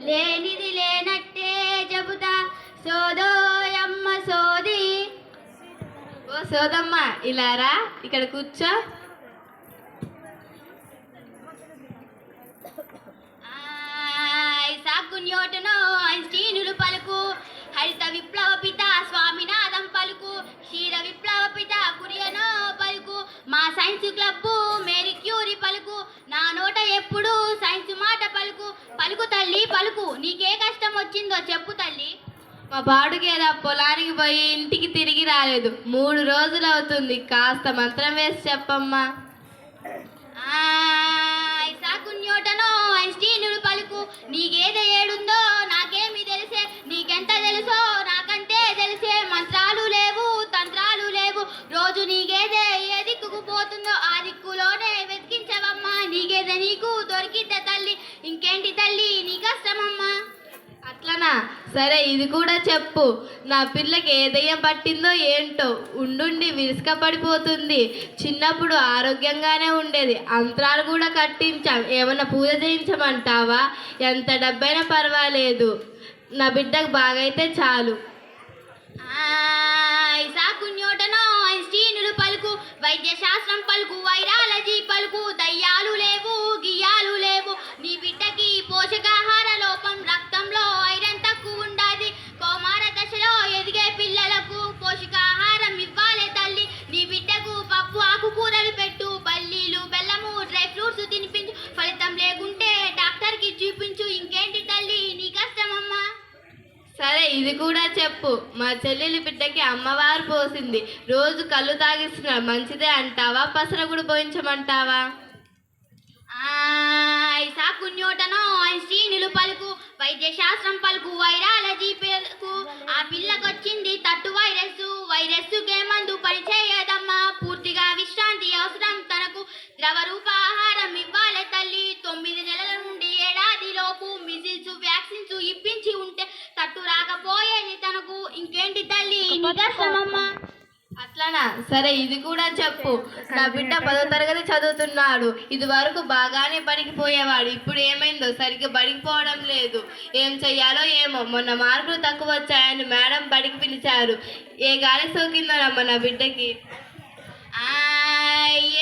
లేనిది లేనట్టే చెబుతా సోదోయమ్మ సోది. ఓ సోదమ్మ ఇలారా, ఇక్కడ కూర్చో. సాకు న్యూటను ఐన్స్టీనులు పలుకు, హరిత విప్లవ పిత స్వామినాథం పలుకు, క్షీర విప్లవ పిత కురియనో పలుకు, మా సైన్స్ క్లబ్బు మేరీ క్యూరీ పలుకు, నా నోట ఎప్పుడు సైన్స్ మాట పలుకు. పలుకు తల్లి పలుకు, నీకే కష్టం వచ్చిందో చెప్పు తల్లి. మా పాడుకేదా పొలానికి పోయి ఇంటికి తిరిగి రాలేదు, 3 రోజులు అవుతుంది. కాస్త మంత్రం వేసి చెప్పమ్మా. సాకు న్యూటను ఐన్స్టీనులు పలుకు, నీకేద ఏడుందో నాకేమి తెలిసే, నీకెంత తెలుసో నాకంటే తెలిసే. మంత్రాలు లేవు తంత్రాలు లేవు, రోజు నీకేదే ఏ దిక్కుకు పోతుందో ఆ దిక్కులోనే వెతికించవమ్మా. నీకేదే నీకు దొరికిద్ద తల్లి, ఇంకేంటి తల్లి నీ కష్టమమ్మా. అట్లనా, సరే ఇది కూడా చెప్పు. నా పిల్లకి ఏ దయ్యం పట్టిందో ఏంటో, ఉండుండి విరుసుక పడిపోతుంది. చిన్నప్పుడు ఆరోగ్యంగానే ఉండేది, అంతరాలు కూడా కట్టించాం. ఏమన్నా పూజ చేయించమంటావా? ఎంత డబ్బైనా పర్వాలేదు, నా బిడ్డకు బాగైతే చాలు. సాకు న్యూటను ఐన్స్టీనులు పలుకు, వైద్య శాస్త్రం పలుకు, వైరాలజీ పలుకు, దయ్యాలు లేవు గియ్యాలు లేవు. నీ బిడ్డకి పోషకాహార లోపం, రక్తంలో ఐరన్ తక్కువ ఉండాది. కౌమార దశలో ఎదిగే పిల్లలకు పోషకాహారం ఇవ్వాలి తల్లి. నీ బిడ్డకు పప్పు ఆకుకూరలు పెట్టు, పల్లీలు బెల్లము డ్రై ఫ్రూట్స్ తినిపించు. ఫలితం లేకుంటే డాక్టర్కి చూపించు. ఇంకేంటి తల్లి నీ కష్టమమ్మా. సరే ఇది కూడా చెప్పు. మా చెల్లెలి బిడ్డకి అమ్మవారు పోసింది, రోజు కళ్ళు తాగిస్తున్నారు, మంచిదే అంటావా? పసర కూడా పోయించమంటావా? సాకు న్యూటను ఐన్స్టీనులు పలుకు, వైద్య శాస్త్రం పలుకు, వైరాలజీ పలుకు. ఆ పిల్లకొచ్చింది తట్టు వైరస్, వైరస్కే మందు పనిచేయదమ్మా. పూర్తిగా విశ్రాంతి అవసరం తనకు, ద్రవ రూపాహారం ఇవ్వాలి తల్లి. 9 నెలల నుండి ఏడాది లోపు మిజిల్స్ వ్యాక్సిన్స్ ఇప్పించి ఉంటే తట్టు రాకపోయేది తనకు. ఇంకేంటి తల్లి నిదర్శనమ్మా. అట్లనా, సరే ఇది కూడా చెప్పు. నా బిడ్డ 10వ తరగతి చదువుతున్నాడు, ఇది వరకు బాగానే బడికిపోయేవాడు, ఇప్పుడు ఏమైందో సరిగ్గా బడికిపోవడం లేదు. ఏం చెయ్యాలో ఏమో. మొన్న మార్కులు తక్కువ వచ్చాయని మేడం బడికి పిలిచారు. ఏ గాలి సోకిందోనమ్మ నా బిడ్డకి.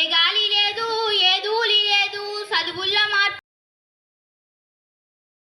ఏ గాలి లేదు ఏ ధూళి లేదు, చదువుల్లో మార్పు